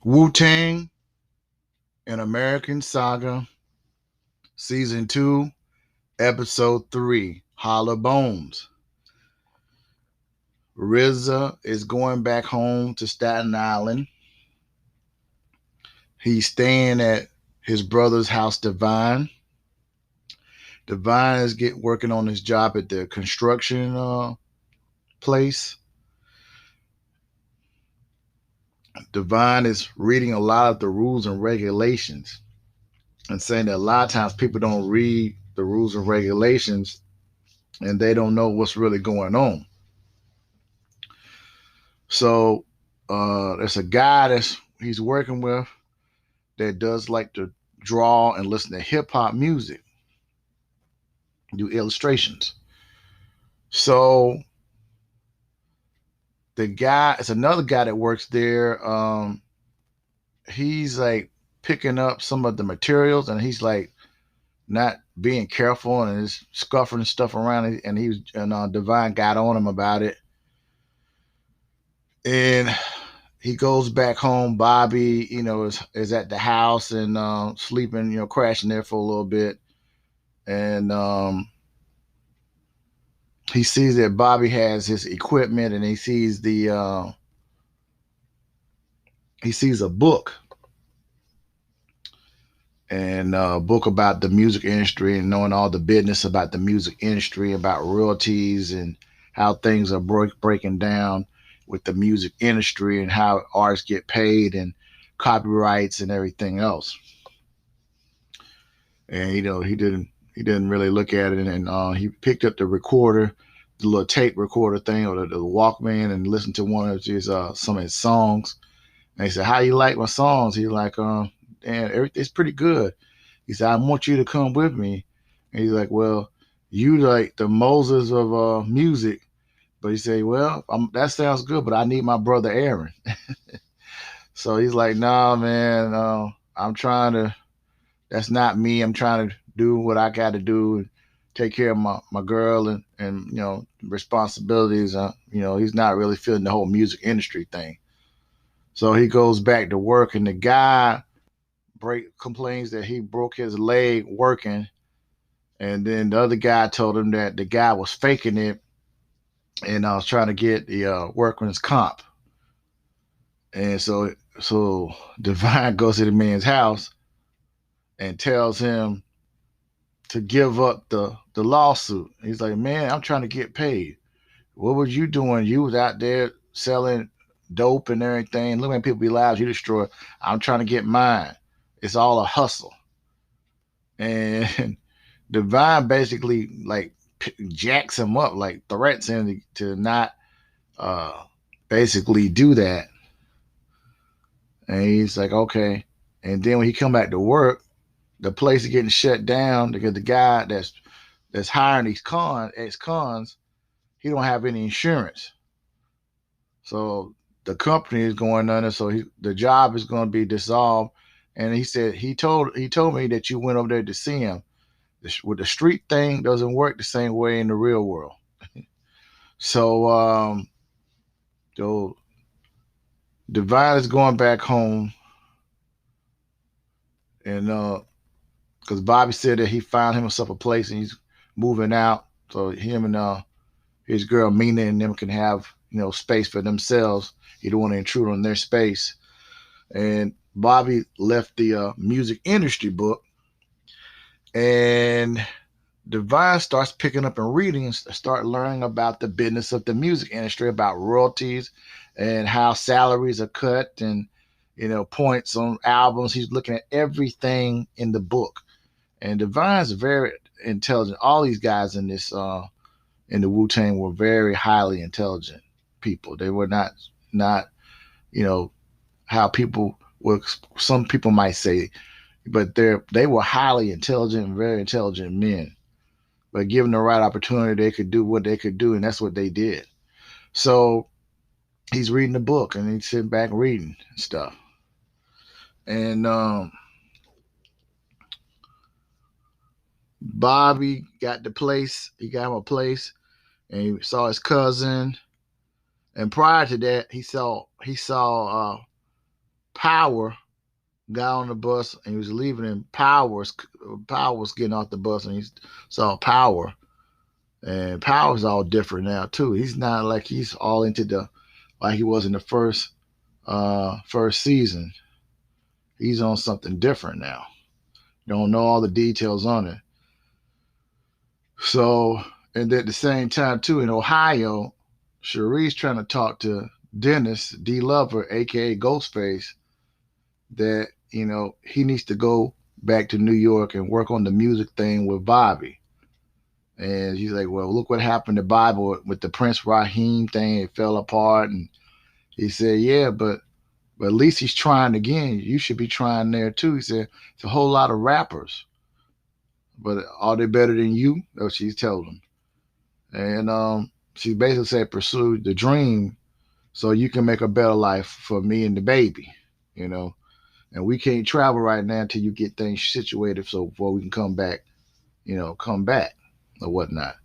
Wu-Tang, An American Saga, Season 2, Episode 3, Hollow Bones. RZA is going back home to Staten Island. He's staying at his brother's house, Divine. Divine is working on his job at the construction place. Divine is reading a lot of the rules and regulations and saying that a lot of times people don't read the rules and regulations and they don't know what's really going on. So there's a guy that's he's working with that does like to draw and listen to hip hop music, do illustrations. So the guy, it's another guy that works there. He's like picking up some of the materials and he's like not being careful and is scuffing stuff around. And he was, and Divine got on him about it. And he goes back home. Bobby, is at the house and sleeping, crashing there for a little bit. And he sees that Bobby has his equipment, and he sees a book, and a book about the music industry and knowing all the business about the music industry, about royalties and how things are breaking down with the music industry and how artists get paid and copyrights and everything else. And he didn't really look at it, and he picked up the recorder, the little tape recorder thing, or the Walkman, and listened to one of his some of his songs. And he said, "How you like my songs?" He's like, "Damn, everything's pretty good." He said, "I want you to come with me." And he's like, "Well, you like the Moses of music." But he said, "Well, that sounds good, but I need my brother Aaron." So he's like, "Nah, man, I'm trying to. That's not me. I'm trying to do what I got to do and take care of my girl and responsibilities." He's not really feeling the whole music industry thing. So he goes back to work, and the guy complains that he broke his leg working, and then the other guy told him that the guy was faking it, and I was trying to get the workman's comp. And so Divine goes to the man's house and tells him to give up the lawsuit. He's like, "Man, I'm trying to get paid. What was you doing? You was out there selling dope and everything. Look at people lives you destroy. I'm trying to get mine. It's all a hustle." And Divine basically like jacks him up, like threats him to not uh, basically do that. And he's like, "Okay." And then when he come back to work, the place is getting shut down because the guy that's hiring these ex-cons, he don't have any insurance. So the company is going under. So the job is going to be dissolved. And he said he told me that you went over there to see him. With the street thing doesn't work the same way in the real world. So so Divine is going back home, and because Bobby said that he found himself a place and he's moving out, so him and his girl Mina and them can have space for themselves. He don't want to intrude on their space. And Bobby left the music industry book, and Divine starts picking up and reading and start learning about the business of the music industry, about royalties and how salaries are cut and points on albums. He's looking at everything in the book. And Divine's very intelligent. All these guys in this in the Wu Tang were very highly intelligent people. They were not you know how people were. Some people might say, but they were highly intelligent and very intelligent men. But given the right opportunity, they could do what they could do, and that's what they did. So he's reading the book and he's sitting back reading stuff. And Bobby got the place. He got him a place, and he saw his cousin. And prior to that, he saw Power got on the bus and he was leaving, and Power was getting off the bus, and he saw Power. And Power's all different now too. He's not like he's all into the like he was in the first season. He's on something different now. Don't know all the details on it. So, and at the same time too, in Ohio, Cherie's trying to talk to Dennis D. Lover, aka Ghostface, that he needs to go back to New York and work on the music thing with Bobby. And he's like, well, look what happened to Bobby with the Prince Raheem thing. It fell apart. And he said, yeah, but at least he's trying again. You should be trying there too. He said, it's a whole lot of rappers, but are they better than you? That's what she told him. And she basically said, pursue the dream so you can make a better life for me and the baby, And we can't travel right now until you get things situated so before we can come back or whatnot.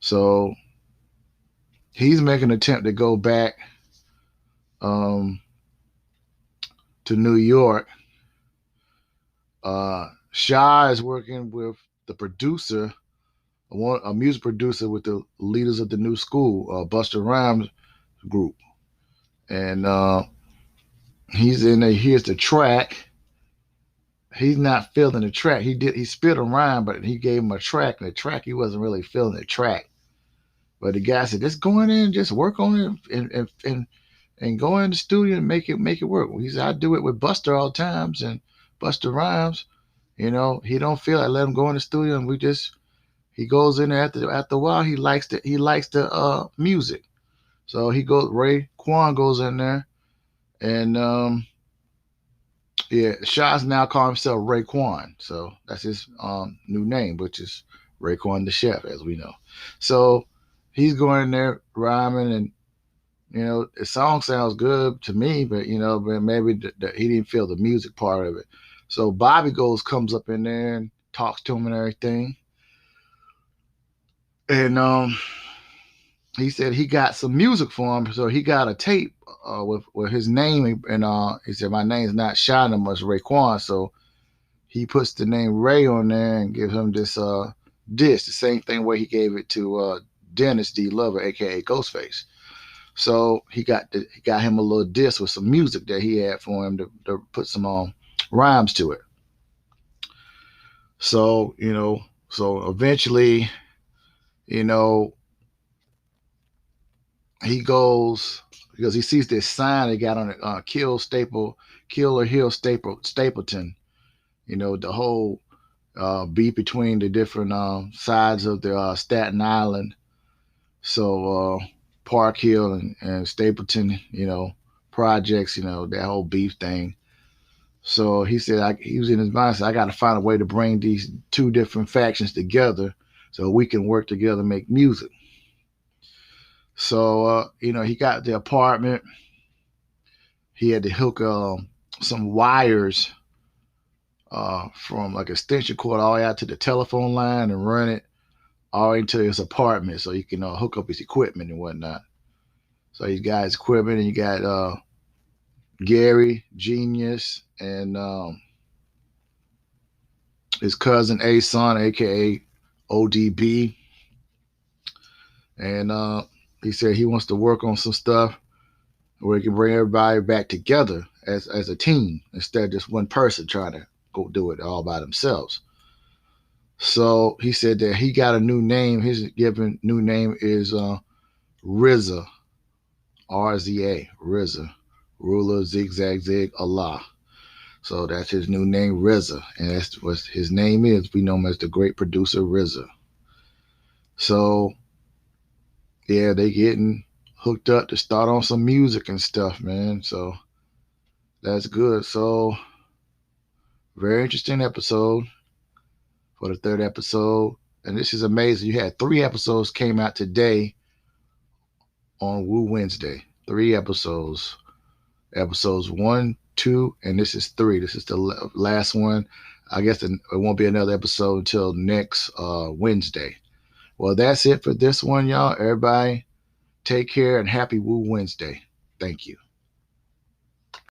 So he's making an attempt to go back to New York. Sha is working with the producer, a music producer with the leaders of the new school, BUSTA Rhymes group. And he's in there, here's the track. He's not feeling the track. He spit a rhyme, but he gave him a track, and the track he wasn't really feeling the track. But the guy said, just go in there and just work on it and go in the studio and make it work. He said, I do it with Buster all the times, and Buster Rhymes, he don't feel I let him go in the studio, and he goes in there after a while. He likes the music. So Ray Kwan goes in there, and Shaz now calls himself Ray Kwan. So that's his new name, which is Ray Kwan the Chef, as we know. So he's going in there rhyming, and the song sounds good to me, but but maybe he didn't feel the music part of it. So Bobby comes up in there and talks to him and everything, and he said he got some music for him, so he got a tape with his name, and he said my name's not Sha no much, Raekwon, so he puts the name Ray on there and gives him this disc, the same thing where he gave it to Dennis D. Lover, aka Ghostface. So he got him a little disc with some music that he had for him to put some rhymes to it. So so eventually, he goes because he sees this sign they got on it, Kill or Hill Stapleton. The whole beat between the different sides of the Staten Island. So Park Hill and Stapleton, projects, that whole beef thing. So he said he was in his mind, said, I got to find a way to bring these two different factions together so we can work together and make music. So, he got the apartment. He had to hook some wires from like extension cord all the way out to the telephone line and run it all into his apartment so he can hook up his equipment and whatnot. So he's got his equipment, and you got Gary, Genius, and his cousin A-Son, aka ODB. And he said he wants to work on some stuff where he can bring everybody back together as a team instead of just one person trying to go do it all by themselves. So he said that he got a new name. His given new name is RZA, RZA, RZA, Ruler Zigzag Zig Allah. So that's his new name, RZA, and that's what his name is. We know him as the great producer RZA. So yeah, they getting hooked up to start on some music and stuff, man. So that's good. So very interesting episode for the third episode. And this is amazing. You had 3 episodes came out today on Wu Wednesday. 3 episodes. Episodes 1, 2, and this is 3. This is the last one. I guess it won't be another episode until next Wednesday. Well, that's it for this one, y'all. Everybody take care and happy Wu Wednesday. Thank you.